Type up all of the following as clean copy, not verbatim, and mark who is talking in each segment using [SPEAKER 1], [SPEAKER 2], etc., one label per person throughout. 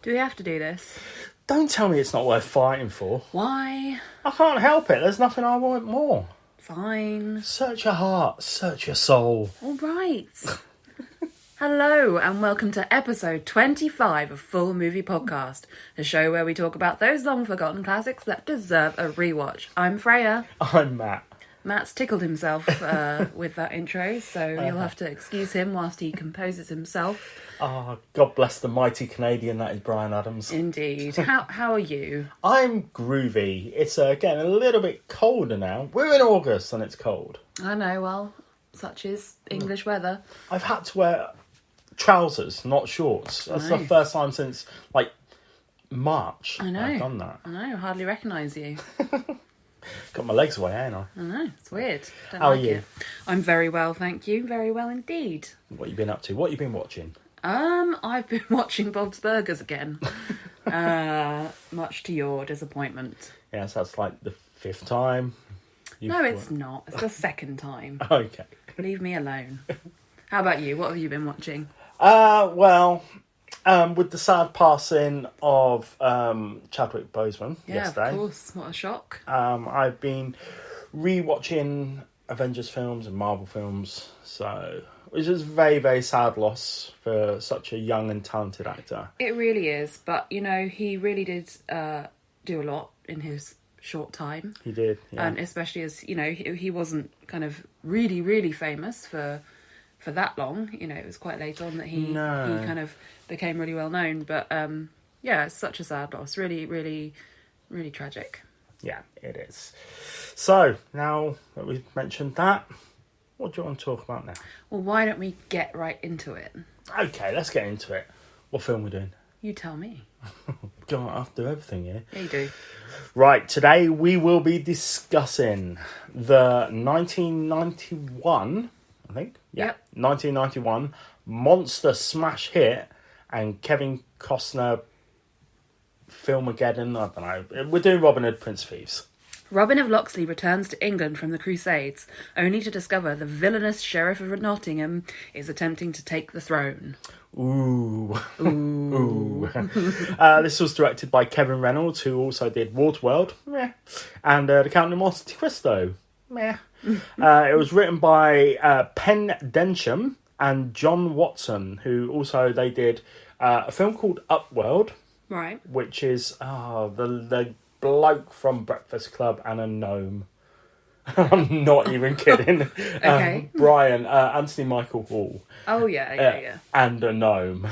[SPEAKER 1] Do we have to do this?
[SPEAKER 2] Don't tell me it's not worth fighting for.
[SPEAKER 1] Why?
[SPEAKER 2] I can't help it. There's nothing I want more.
[SPEAKER 1] Fine.
[SPEAKER 2] Search your heart. Search your soul.
[SPEAKER 1] All right. Hello and welcome to episode 25 of Full Movie Podcast, the show where we talk about those long forgotten classics that deserve a rewatch. I'm Freya.
[SPEAKER 2] I'm Matt.
[SPEAKER 1] Matt's tickled himself with that intro, so you'll have to excuse him whilst he composes himself.
[SPEAKER 2] Ah, God bless the mighty Canadian that is Bryan Adams.
[SPEAKER 1] Indeed. How are you?
[SPEAKER 2] I'm groovy. It's getting a little bit colder now. We're in August and it's cold.
[SPEAKER 1] I know, well, such is English weather.
[SPEAKER 2] I've had to wear trousers, not shorts. That's the first time since, March I've done that.
[SPEAKER 1] I know, hardly recognise you.
[SPEAKER 2] Got my legs away, ain't I?
[SPEAKER 1] I know, it's weird.
[SPEAKER 2] How are you?
[SPEAKER 1] I'm very well, thank you. Very well indeed.
[SPEAKER 2] What you been up to? What you been watching?
[SPEAKER 1] I've been watching Bob's Burgers again. Much to your disappointment.
[SPEAKER 2] Yes, that's like the fifth time.
[SPEAKER 1] No, it's not. It's the second time.
[SPEAKER 2] Okay.
[SPEAKER 1] Leave me alone. How about you? What have you been watching?
[SPEAKER 2] With the sad passing of Chadwick Boseman yesterday.
[SPEAKER 1] Of course. What a shock.
[SPEAKER 2] I've been rewatching Avengers films and Marvel films, which is a very, very sad loss for such a young and talented actor.
[SPEAKER 1] It really is, but he really did do a lot in his short time.
[SPEAKER 2] He did, yeah.
[SPEAKER 1] And especially as he wasn't kind of really, really famous for that long. It was quite late on that he kind of became really well known. But it's such a sad loss. Really, really, really tragic.
[SPEAKER 2] Yeah, it is. So now that we've mentioned that, what do you want to talk about now?
[SPEAKER 1] Well, why don't we get right into it?
[SPEAKER 2] Okay, let's get into it. What film are we doing?
[SPEAKER 1] You tell me.
[SPEAKER 2] God, I have to do everything here.
[SPEAKER 1] Yeah, you do.
[SPEAKER 2] Right, today we will be discussing the 1991, I think. Yeah,
[SPEAKER 1] yep.
[SPEAKER 2] 1991 monster smash hit and Kevin Costner Filmageddon. I don't know. We're doing Robin Hood, Prince of Thieves.
[SPEAKER 1] Robin of Locksley returns to England from the Crusades, only to discover the villainous Sheriff of Nottingham is attempting to take the throne.
[SPEAKER 2] Ooh. This was directed by Kevin Reynolds, who also did Waterworld, meh, and The Count of Monte Cristo, meh. It was written by Penn Densham and John Watson, who also they did a film called Upworld,
[SPEAKER 1] right?
[SPEAKER 2] Which is the bloke from Breakfast Club and a gnome. I'm not even kidding.
[SPEAKER 1] Okay.
[SPEAKER 2] Brian, Anthony Michael Hall.
[SPEAKER 1] Oh, yeah.
[SPEAKER 2] And a gnome.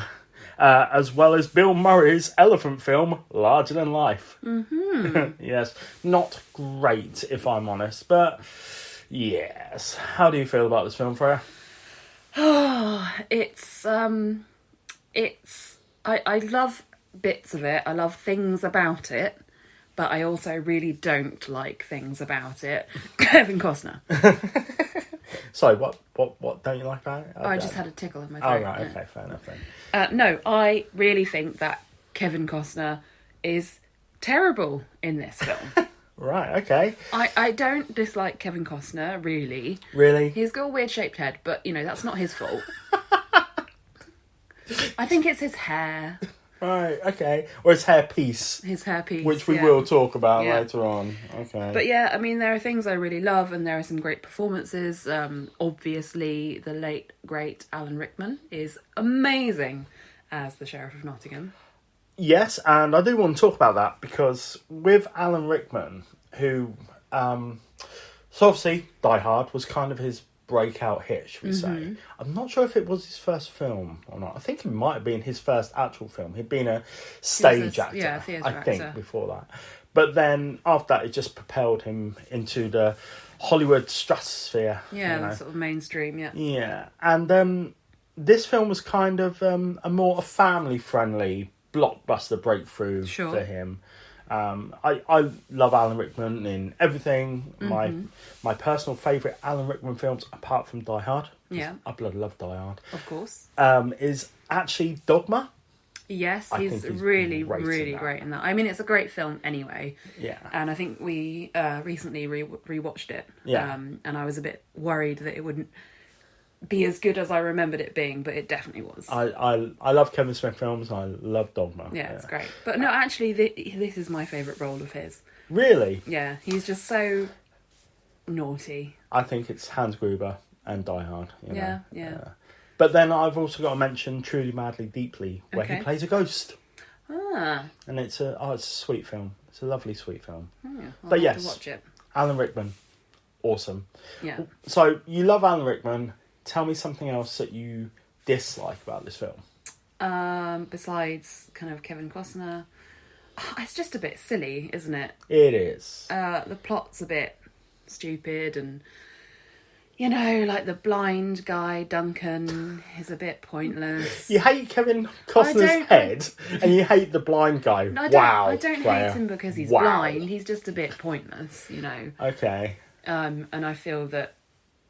[SPEAKER 2] As well as Bill Murray's elephant film, Larger Than Life. Mm-hmm. Yes. Not great, if I'm honest. But, yes. How do you feel about this film, Freya?
[SPEAKER 1] Oh, I love bits of it. I love things about it. But I also really don't like things about it. Kevin Costner.
[SPEAKER 2] Sorry, what don't you like about it?
[SPEAKER 1] I just had a tickle in my throat.
[SPEAKER 2] Oh, right, okay, fair enough then.
[SPEAKER 1] No, I really think that Kevin Costner is terrible in this film.
[SPEAKER 2] Right, okay.
[SPEAKER 1] I don't dislike Kevin Costner, really.
[SPEAKER 2] Really?
[SPEAKER 1] He's got a weird-shaped head, but, that's not his fault. I think it's his hair.
[SPEAKER 2] Right, okay. Or his hairpiece.
[SPEAKER 1] His hairpiece,
[SPEAKER 2] which we will talk about later on. Okay.
[SPEAKER 1] But yeah, I mean, there are things I really love, and there are some great performances. Obviously, the late, great Alan Rickman is amazing as the Sheriff of Nottingham.
[SPEAKER 2] Yes, and I do want to talk about that, because with Alan Rickman, who... so obviously, Die Hard was kind of his breakout hit, should we say. I'm not sure if it was his first film or not. I think it might have been his first actual film. He'd been a stage actor,
[SPEAKER 1] theatre
[SPEAKER 2] I think,
[SPEAKER 1] actor.
[SPEAKER 2] before that. But then after that, it just propelled him into the Hollywood stratosphere.
[SPEAKER 1] Yeah, sort of mainstream, yeah.
[SPEAKER 2] Yeah, and this film was kind of a more family-friendly blockbuster breakthrough for him. I love Alan Rickman in everything. My personal favourite Alan Rickman films, apart from Die Hard, I bloody love Die Hard,
[SPEAKER 1] of course,
[SPEAKER 2] is actually Dogma.
[SPEAKER 1] Yes, he's really great in that. I mean, it's a great film anyway.
[SPEAKER 2] Yeah.
[SPEAKER 1] And I think we recently rewatched it.
[SPEAKER 2] Yeah.
[SPEAKER 1] And I was a bit worried that it wouldn't be as good as I remembered it being, but it definitely was.
[SPEAKER 2] I love Kevin Smith films. I love Dogma.
[SPEAKER 1] Yeah, it's great. But no, actually, this is my favourite role of his.
[SPEAKER 2] Really?
[SPEAKER 1] Yeah, he's just so naughty.
[SPEAKER 2] I think it's Hans Gruber and Die Hard. You know?
[SPEAKER 1] Yeah.
[SPEAKER 2] But then I've also got to mention Truly, Madly, Deeply, where he
[SPEAKER 1] Okay.
[SPEAKER 2] plays a ghost.
[SPEAKER 1] Ah.
[SPEAKER 2] And it's a sweet film. It's a lovely, sweet film.
[SPEAKER 1] Oh, yeah. I'll
[SPEAKER 2] But
[SPEAKER 1] have
[SPEAKER 2] yes,
[SPEAKER 1] to watch it.
[SPEAKER 2] Alan Rickman, awesome.
[SPEAKER 1] Yeah.
[SPEAKER 2] So you love Alan Rickman. Tell me something else that you dislike about this film.
[SPEAKER 1] Besides kind of Kevin Costner, it's just a bit silly, isn't it?
[SPEAKER 2] It is.
[SPEAKER 1] The plot's a bit stupid, and you know, like the blind guy Duncan is a bit pointless.
[SPEAKER 2] You hate Kevin Costner's head, and you hate the blind guy.
[SPEAKER 1] I don't
[SPEAKER 2] Freya.
[SPEAKER 1] hate him because he's blind. He's just a bit pointless, you know.
[SPEAKER 2] Okay.
[SPEAKER 1] And I feel that,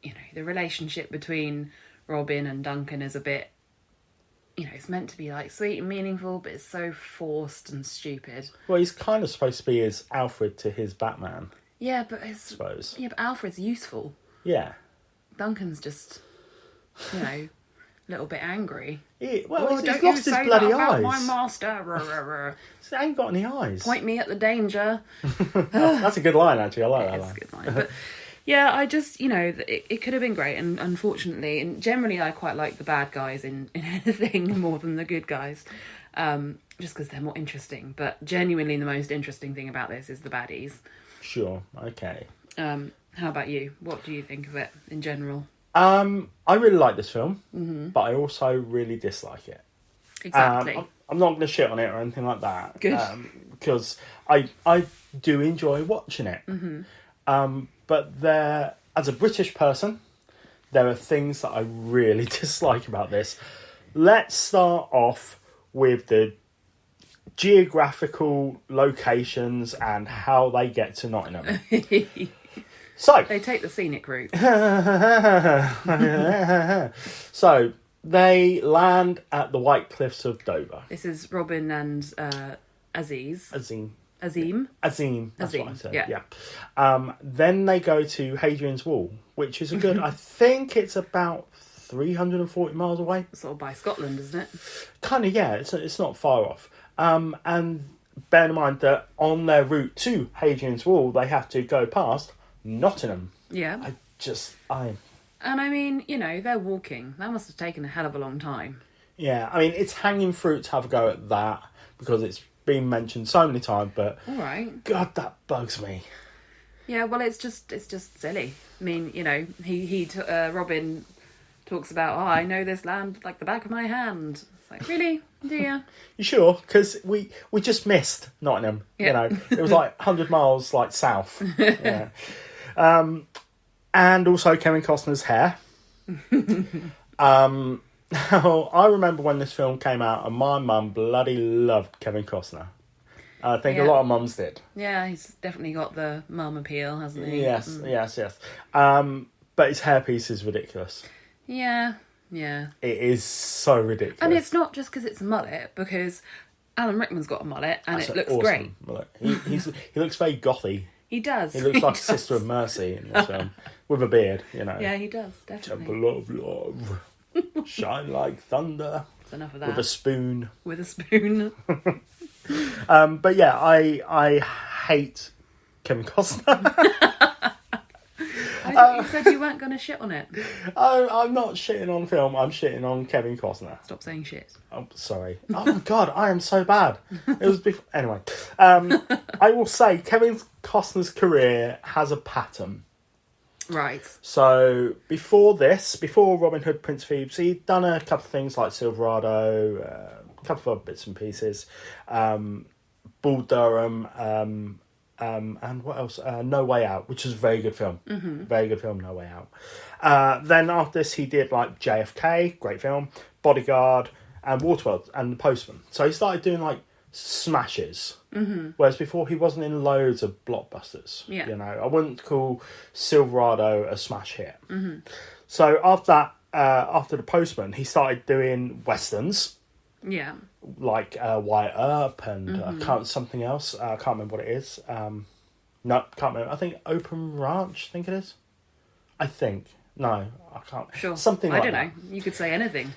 [SPEAKER 1] you know, the relationship between Robin and Duncan is a bit, you know, it's meant to be like sweet and meaningful, but it's so forced and stupid.
[SPEAKER 2] Well, he's kind of supposed to be his Alfred to his Batman.
[SPEAKER 1] Yeah, but
[SPEAKER 2] I suppose.
[SPEAKER 1] Yeah, but Alfred's useful.
[SPEAKER 2] Yeah.
[SPEAKER 1] Duncan's just, you know, a little bit angry.
[SPEAKER 2] He's
[SPEAKER 1] Don't
[SPEAKER 2] lost
[SPEAKER 1] you
[SPEAKER 2] his
[SPEAKER 1] say
[SPEAKER 2] bloody
[SPEAKER 1] that about
[SPEAKER 2] eyes.
[SPEAKER 1] my master.
[SPEAKER 2] He ain't got any eyes.
[SPEAKER 1] Point me at the danger.
[SPEAKER 2] That's a good line, actually. I like that
[SPEAKER 1] It's
[SPEAKER 2] line.
[SPEAKER 1] a good line. But yeah, I just, you know, it could have been great. And unfortunately, and generally I quite like the bad guys in anything more than the good guys. Just because they're more interesting. But genuinely the most interesting thing about this is the baddies.
[SPEAKER 2] Sure, okay.
[SPEAKER 1] How about you? What do you think of it in general?
[SPEAKER 2] I really like this film, but I also really dislike it.
[SPEAKER 1] Exactly.
[SPEAKER 2] I'm not going to shit on it or anything like that.
[SPEAKER 1] Good.
[SPEAKER 2] Because I do enjoy watching it. But there, as a British person, there are things that I really dislike about this. Let's start off with the geographical locations and how they get to Nottingham. So
[SPEAKER 1] They take the scenic route.
[SPEAKER 2] So they land at the White Cliffs of Dover.
[SPEAKER 1] This is Robin and Aziz.
[SPEAKER 2] Azim.
[SPEAKER 1] Azim?
[SPEAKER 2] Azim. That's what I
[SPEAKER 1] Azim,
[SPEAKER 2] said.
[SPEAKER 1] yeah.
[SPEAKER 2] Then they go to Hadrian's Wall, which is a good. I think it's about 340 miles away.
[SPEAKER 1] Sort of by Scotland, isn't it?
[SPEAKER 2] Kind of, yeah. It's not far off. And bear in mind that on their route to Hadrian's Wall, they have to go past Nottingham.
[SPEAKER 1] Yeah.
[SPEAKER 2] I
[SPEAKER 1] And I mean, you know, they're walking. That must have taken a hell of a long time.
[SPEAKER 2] Yeah, I mean, it's hanging fruit to have a go at that because it's been mentioned so many times, but
[SPEAKER 1] All right.
[SPEAKER 2] God, that bugs me.
[SPEAKER 1] Yeah, well, it's just silly. I mean, you know, Robin talks about, oh, I know this land like the back of my hand. It's like, really? Do you?
[SPEAKER 2] You sure? Because we just missed Nottingham.
[SPEAKER 1] Yeah.
[SPEAKER 2] You know, it was like 100 miles like south. Yeah. And also Kevin Costner's hair. Now, I remember when this film came out, and my mum bloody loved Kevin Costner. I think a lot of mums did.
[SPEAKER 1] Yeah, he's definitely got the mum appeal, hasn't he?
[SPEAKER 2] Yes. But his hairpiece is ridiculous.
[SPEAKER 1] Yeah.
[SPEAKER 2] It is so ridiculous.
[SPEAKER 1] And it's not just because it's a mullet, because Alan Rickman's got a mullet, and
[SPEAKER 2] That's
[SPEAKER 1] it looks
[SPEAKER 2] awesome
[SPEAKER 1] great.
[SPEAKER 2] mullet. He looks very gothy.
[SPEAKER 1] He does.
[SPEAKER 2] He looks like a Sister of Mercy in this film. With a beard, you know.
[SPEAKER 1] Yeah, he does, definitely.
[SPEAKER 2] Temple of love. Shine like thunder.
[SPEAKER 1] That's enough of that.
[SPEAKER 2] With a spoon.
[SPEAKER 1] With a spoon.
[SPEAKER 2] But yeah, I hate Kevin Costner.
[SPEAKER 1] I thought you said you weren't going to shit on it.
[SPEAKER 2] I'm not shitting on film, I'm shitting on Kevin Costner.
[SPEAKER 1] Stop saying shit.
[SPEAKER 2] Oh, sorry. Oh my God, I am so bad. It was before. Anyway, I will say Kevin Costner's career has a pattern.
[SPEAKER 1] Right.
[SPEAKER 2] So before Robin Hood, Prince of Thieves, he'd done a couple of things like Silverado, a couple of other bits and pieces, Bull Durham, and what else? No Way Out, which is a very good film. Mm-hmm. Very good film, No Way Out. Then after this, he did like JFK, great film, Bodyguard, and Waterworld, and The Postman. So he started doing like smashes. Mm-hmm. Whereas before he wasn't in loads of blockbusters.
[SPEAKER 1] Yeah.
[SPEAKER 2] You know, I wouldn't call Silverado a smash hit.
[SPEAKER 1] Mm-hmm.
[SPEAKER 2] So after that, after The Postman, he started doing westerns.
[SPEAKER 1] Yeah.
[SPEAKER 2] Like Wyatt Earp and something else. I can't remember what it is. No, can't remember. I think Open Ranch, I think it is. I think. No, I can't.
[SPEAKER 1] Sure.
[SPEAKER 2] Something like that.
[SPEAKER 1] I don't know. You could say anything.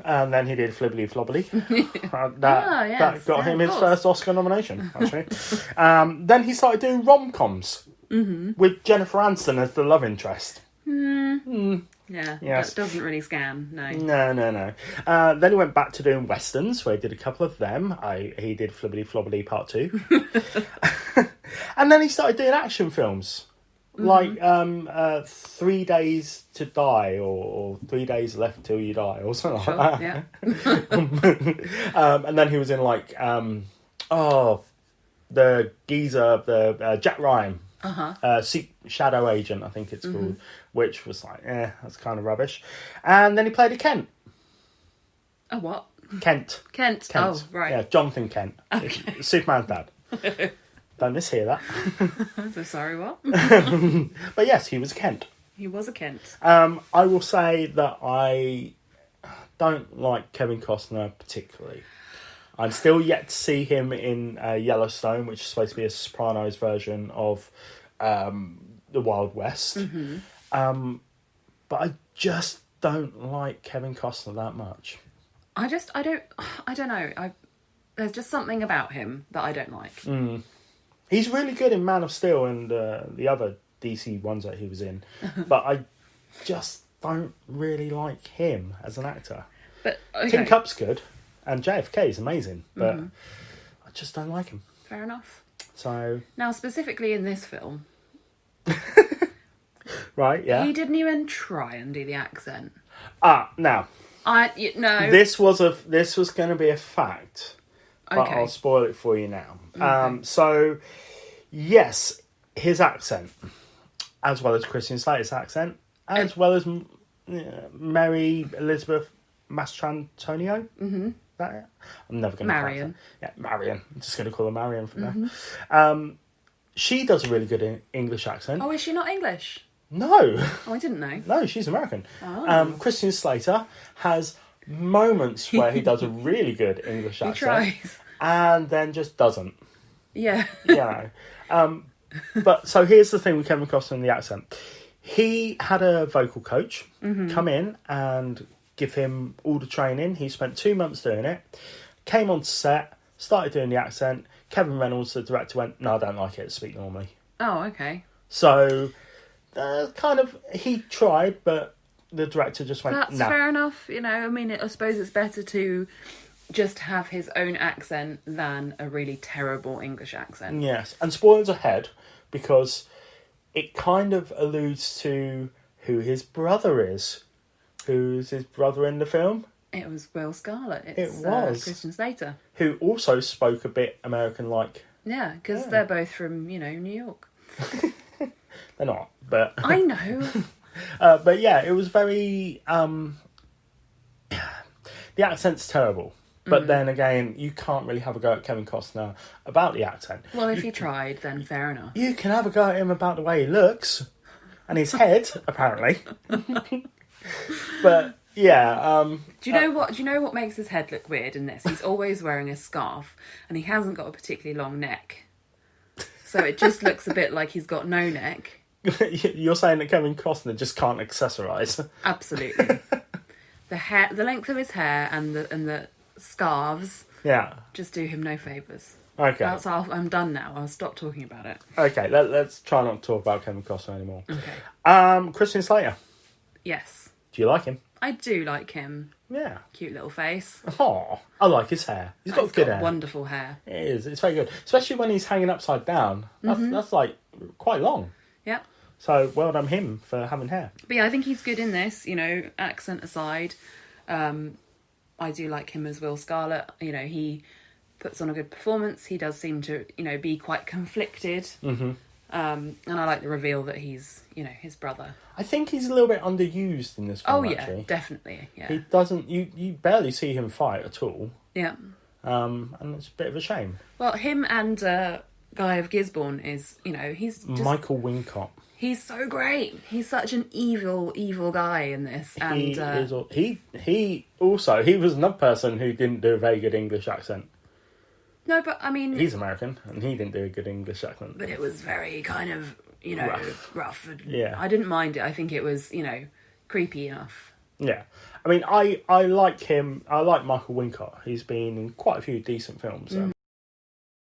[SPEAKER 2] And then he did Flibbly Flobbly.
[SPEAKER 1] Yes,
[SPEAKER 2] that got him
[SPEAKER 1] of
[SPEAKER 2] his
[SPEAKER 1] course.
[SPEAKER 2] first Oscar nomination, actually. Then he started doing rom-coms with Jennifer Aniston as the love interest.
[SPEAKER 1] Yeah,
[SPEAKER 2] Yes.
[SPEAKER 1] that doesn't really scan, no.
[SPEAKER 2] No. Then he went back to doing westerns, where he did a couple of them. He did Flibbly Flobbly Part 2. And then he started doing action films. Like 3 Days to Die or 3 Days Left Till You Die or something
[SPEAKER 1] Sure,
[SPEAKER 2] like
[SPEAKER 1] yeah.
[SPEAKER 2] that. And then he was in like the geezer, the Jack Ryan, Shadow Agent, I think it's called, which was like, that's kind of rubbish. And then he played a Kent.
[SPEAKER 1] A what?
[SPEAKER 2] Kent.
[SPEAKER 1] Oh, right.
[SPEAKER 2] Yeah, Jonathan Kent.
[SPEAKER 1] Okay.
[SPEAKER 2] Superman's dad. Don't mishear that.
[SPEAKER 1] I'm so sorry, what?
[SPEAKER 2] But yes, he was Kent.
[SPEAKER 1] He was a Kent.
[SPEAKER 2] I will say that I don't like Kevin Costner particularly. I'm still yet to see him in Yellowstone, which is supposed to be a Sopranos version of the Wild West. But I just don't like Kevin Costner that much.
[SPEAKER 1] I don't know. There's just something about him that I don't like.
[SPEAKER 2] He's really good in Man of Steel and the other DC ones that he was in. But I just don't really like him as an actor.
[SPEAKER 1] But okay.
[SPEAKER 2] Tin Cup's good, and JFK is amazing, but I just don't like him.
[SPEAKER 1] Fair enough.
[SPEAKER 2] So
[SPEAKER 1] Now, specifically in this film,
[SPEAKER 2] right, yeah.
[SPEAKER 1] he didn't even try and do the accent.
[SPEAKER 2] Now
[SPEAKER 1] No.
[SPEAKER 2] this was going to be a fact, but
[SPEAKER 1] Okay.
[SPEAKER 2] I'll spoil it for you now. So yes, his accent, as well as Christian Slater's accent, as well as Mary Elizabeth Mastrantonio. That I'm never going to
[SPEAKER 1] Marion.
[SPEAKER 2] Yeah, Marion. I'm just going to call her Marion from now. She does a really good English accent.
[SPEAKER 1] Oh, is she not English?
[SPEAKER 2] No.
[SPEAKER 1] Oh, I didn't know.
[SPEAKER 2] No, she's American.
[SPEAKER 1] Oh.
[SPEAKER 2] Christian Slater has moments where he does a really good English
[SPEAKER 1] He
[SPEAKER 2] accent.
[SPEAKER 1] tries.
[SPEAKER 2] And then just doesn't.
[SPEAKER 1] Yeah.
[SPEAKER 2] You know. But so here's the thing with Kevin Costner and the accent. He had a vocal coach come in and give him all the training. He spent 2 months doing it. Came on set, started doing the accent. Kevin Reynolds, the director, went, "No, I don't like it. Speak normally."
[SPEAKER 1] Oh, okay.
[SPEAKER 2] So, he tried, but the director just went,
[SPEAKER 1] That's
[SPEAKER 2] "Nah."
[SPEAKER 1] fair enough. You know, I mean, I suppose it's better to just have his own accent than a really terrible English accent.
[SPEAKER 2] Yes, and spoilers ahead, because it kind of alludes to who his brother is. Who's his brother in the film?
[SPEAKER 1] It was Will Scarlet.
[SPEAKER 2] It was.
[SPEAKER 1] Christian Slater.
[SPEAKER 2] Who also spoke a bit American-like.
[SPEAKER 1] Yeah, because they're both from, New York.
[SPEAKER 2] They're not, but...
[SPEAKER 1] I know.
[SPEAKER 2] But yeah, it was very... the accent's terrible. But then again, you can't really have a go at Kevin Costner about the accent.
[SPEAKER 1] Well, if you tried, then fair enough.
[SPEAKER 2] You can have a go at him about the way he looks. And his head, apparently. But, yeah.
[SPEAKER 1] Do you know what makes his head look weird in this? He's always wearing a scarf, and he hasn't got a particularly long neck. So it just looks a bit like he's got no neck.
[SPEAKER 2] You're saying that Kevin Costner just can't accessorise?
[SPEAKER 1] Absolutely. The length of his hair and the scarves just do him no favours.
[SPEAKER 2] Okay.
[SPEAKER 1] I'm done now. I'll stop talking about it.
[SPEAKER 2] Okay, let's try not to talk about Kevin Costner anymore.
[SPEAKER 1] Okay.
[SPEAKER 2] Christian Slater.
[SPEAKER 1] Yes.
[SPEAKER 2] Do you like him?
[SPEAKER 1] I do like him.
[SPEAKER 2] Yeah.
[SPEAKER 1] Cute little face.
[SPEAKER 2] Oh, I like his hair. He's got good hair.
[SPEAKER 1] Wonderful hair.
[SPEAKER 2] It is. It's very good. Especially when he's hanging upside down. That's like quite long.
[SPEAKER 1] Yeah.
[SPEAKER 2] So well done him for having hair.
[SPEAKER 1] But yeah, I think he's good in this, accent aside. I do like him as Will Scarlet. He puts on a good performance. He does seem to, be quite conflicted. And I like the reveal that he's, his brother.
[SPEAKER 2] I think he's a little bit underused in this film,
[SPEAKER 1] Oh, yeah,
[SPEAKER 2] actually.
[SPEAKER 1] definitely, yeah.
[SPEAKER 2] He doesn't... You barely see him fight at all.
[SPEAKER 1] Yeah.
[SPEAKER 2] And it's a bit of a shame.
[SPEAKER 1] Well, him and Guy of Gisborne is, he's just...
[SPEAKER 2] Michael Wincott.
[SPEAKER 1] He's so great. He's such an evil, evil guy in this. And
[SPEAKER 2] He was another person who didn't do a very good English accent.
[SPEAKER 1] No, but I mean...
[SPEAKER 2] He's American, and he didn't do a good English accent.
[SPEAKER 1] But it was very kind of you know, rough. And I didn't mind it. I think it was, you know, creepy enough.
[SPEAKER 2] Yeah. I mean, I like him. I like Michael Wincott. He's been in quite a few decent films.